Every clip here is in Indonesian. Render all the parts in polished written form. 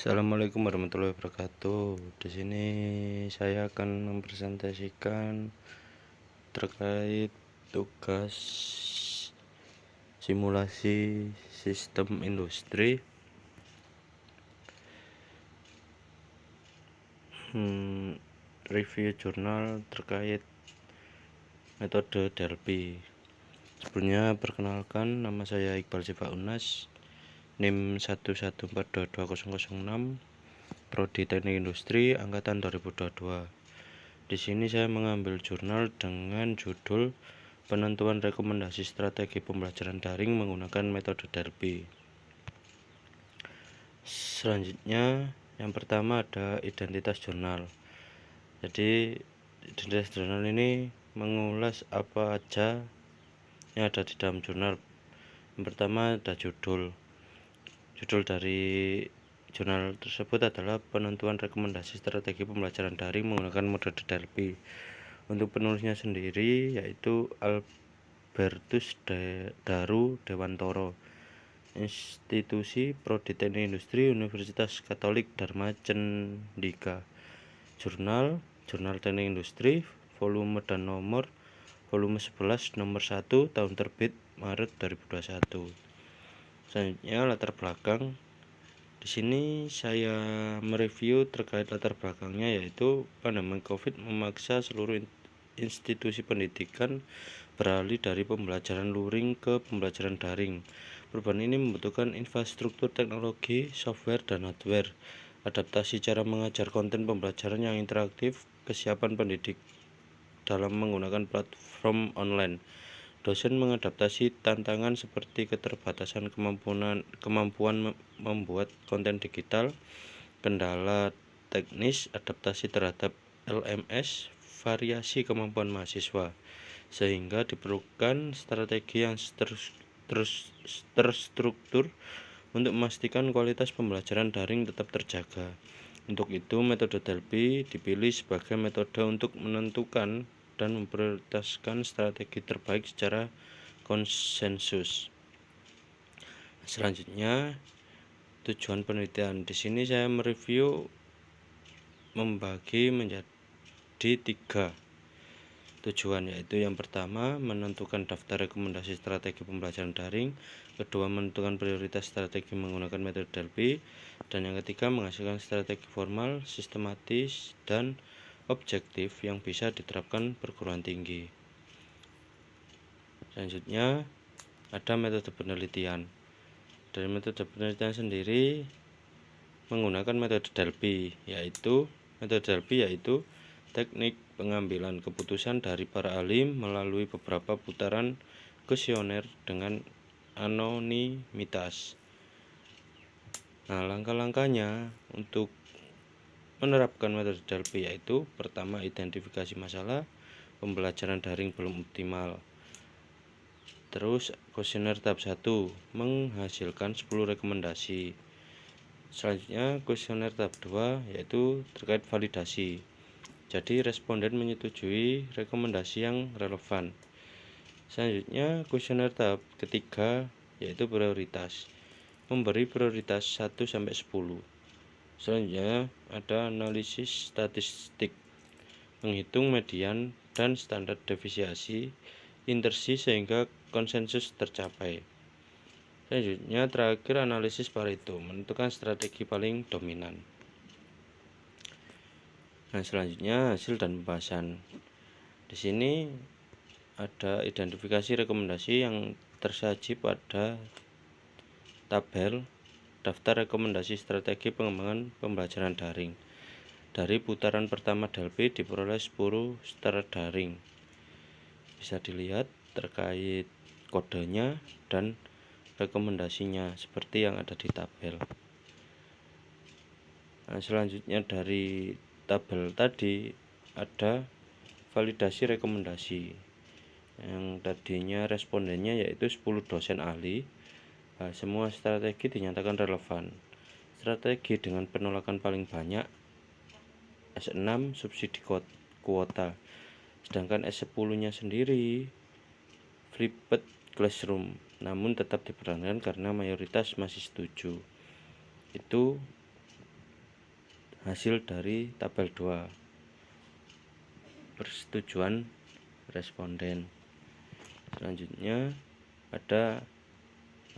Assalamualaikum warahmatullahi wabarakatuh. Di sini saya akan mempresentasikan terkait tugas simulasi sistem industri. Review jurnal terkait metode Delphi. Sebelumnya perkenalkan, nama saya Iqbal Sifa Unas, NIM 1142206, Prodi Teknik Industri angkatan 2022. Di sini saya mengambil jurnal dengan judul Penentuan Rekomendasi Strategi Pembelajaran Daring menggunakan metode Delphi. Selanjutnya, yang pertama ada identitas jurnal. Jadi, identitas jurnal ini mengulas apa aja yang ada di dalam jurnal. Yang pertama ada judul. Judul dari jurnal tersebut adalah Penentuan Rekomendasi Strategi Pembelajaran Daring menggunakan metode Delphi. Untuk penulisnya sendiri yaitu Albertus Daru Dewantoro, Institusi Prodi Teknik Industri Universitas Katolik Dharma Cendika. Jurnal Teknik Industri, volume dan nomor, volume 11 nomor 1 tahun terbit Maret 2021. Selanjutnya latar belakang. Di sini saya mereview terkait latar belakangnya, yaitu pandemi Covid memaksa seluruh institusi pendidikan beralih dari pembelajaran luring ke pembelajaran daring. Perubahan ini membutuhkan infrastruktur teknologi, software, dan hardware, adaptasi cara mengajar, konten pembelajaran yang interaktif, kesiapan pendidik dalam menggunakan platform online. Dosen mengadaptasi tantangan seperti keterbatasan kemampuan membuat konten digital, kendala teknis, adaptasi terhadap LMS, variasi kemampuan mahasiswa, sehingga diperlukan strategi yang terstruktur untuk memastikan kualitas pembelajaran daring tetap terjaga. Untuk itu, metode Delphi dipilih sebagai metode untuk menentukan dan memprioritaskan strategi terbaik secara konsensus. Selanjutnya, tujuan penelitian. Di sini saya mereview membagi menjadi 3 tujuan, yaitu yang pertama menentukan daftar rekomendasi strategi pembelajaran daring, kedua menentukan prioritas strategi menggunakan metode Delphi, dan yang ketiga menghasilkan strategi formal, sistematis, dan objektif yang bisa diterapkan perguruan tinggi. Selanjutnya ada metode penelitian. Dari metode penelitian sendiri menggunakan metode Delphi, yaitu teknik pengambilan keputusan dari para ahli melalui beberapa putaran kuesioner dengan anonimitas. Nah, langkah-langkahnya untuk menerapkan metode Delphi yaitu pertama, identifikasi masalah, pembelajaran daring belum optimal. Terus kuesioner tahap 1 menghasilkan 10 rekomendasi. Selanjutnya kuesioner tahap 2 yaitu terkait validasi. Jadi responden menyetujui rekomendasi yang relevan. Selanjutnya kuesioner tahap ketiga yaitu prioritas. Memberi prioritas 1 sampai 10. Selanjutnya ada analisis statistik, menghitung median dan standar deviasi inversi sehingga konsensus tercapai. Selanjutnya terakhir analisis Pareto, menentukan strategi paling dominan. Nah, selanjutnya hasil dan pembahasan. Di sini ada identifikasi rekomendasi yang tersaji pada tabel daftar rekomendasi strategi pengembangan pembelajaran daring. Dari putaran pertama Delphi diperoleh 10 secara daring. Bisa dilihat terkait kodenya dan rekomendasinya seperti yang ada di tabel. Nah, selanjutnya dari tabel tadi ada validasi rekomendasi. Yang tadinya respondennya yaitu 10 dosen ahli. Semua strategi dinyatakan relevan. Strategi dengan penolakan paling banyak S6 subsidi kuota, sedangkan S10-nya sendiri flipped classroom, namun tetap dipertahankan karena mayoritas masih setuju. Itu hasil dari tabel 2, persetujuan responden. Selanjutnya ada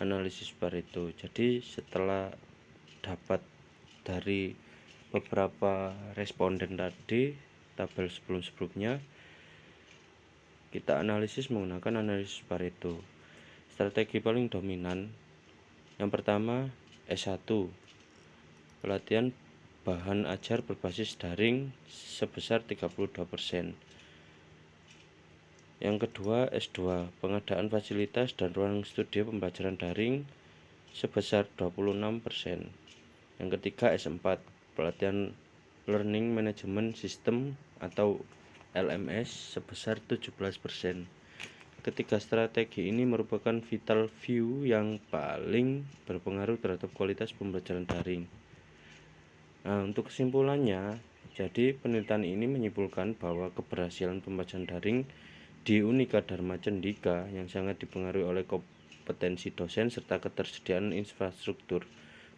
analisis Pareto. Jadi setelah dapat dari beberapa responden tadi, tabel sebelum-sebelumnya, kita analisis menggunakan analisis Pareto. Strategi paling dominan yang pertama S1, pelatihan bahan ajar berbasis daring sebesar 32%. Yang kedua S2, pengadaan fasilitas dan ruang studi pembelajaran daring sebesar 26%. Yang ketiga S4, pelatihan Learning Management System atau LMS sebesar 17%. Ketiga strategi ini merupakan vital few yang paling berpengaruh terhadap kualitas pembelajaran daring. Nah, untuk kesimpulannya, jadi penelitian ini menyimpulkan bahwa keberhasilan pembelajaran daring di Unika Dharma Cendika yang sangat dipengaruhi oleh kompetensi dosen serta ketersediaan infrastruktur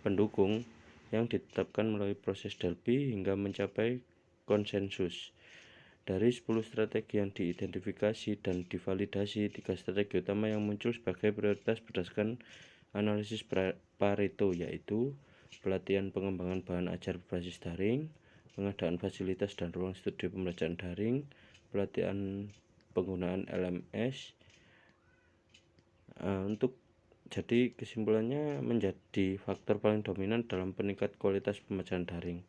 pendukung yang ditetapkan melalui proses Delphi hingga mencapai konsensus. Dari 10 strategi yang diidentifikasi dan divalidasi, 3 strategi utama yang muncul sebagai prioritas berdasarkan analisis Pareto, yaitu pelatihan pengembangan bahan ajar berbasis daring, pengadaan fasilitas dan ruang studi pembelajaran daring, pelatihan penggunaan LMS. Untuk jadi kesimpulannya menjadi faktor paling dominan dalam peningkat kualitas pembelajaran daring.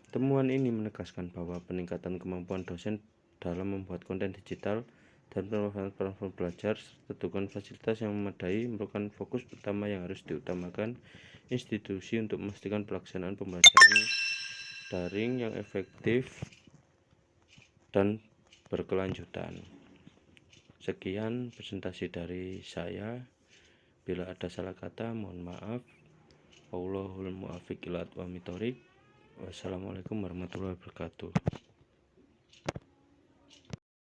Temuan ini menegaskan bahwa peningkatan kemampuan dosen dalam membuat konten digital dan penerapan platform belajar serta dukungan fasilitas yang memadai merupakan fokus utama yang harus diutamakan institusi untuk memastikan pelaksanaan pembelajaran daring yang efektif dan berkelanjutan. Sekian presentasi dari saya. Bila ada salah kata, mohon maaf. Wallahul muwaffiq ila aqwamit thoriq. Wassalamualaikum warahmatullahi wabarakatuh.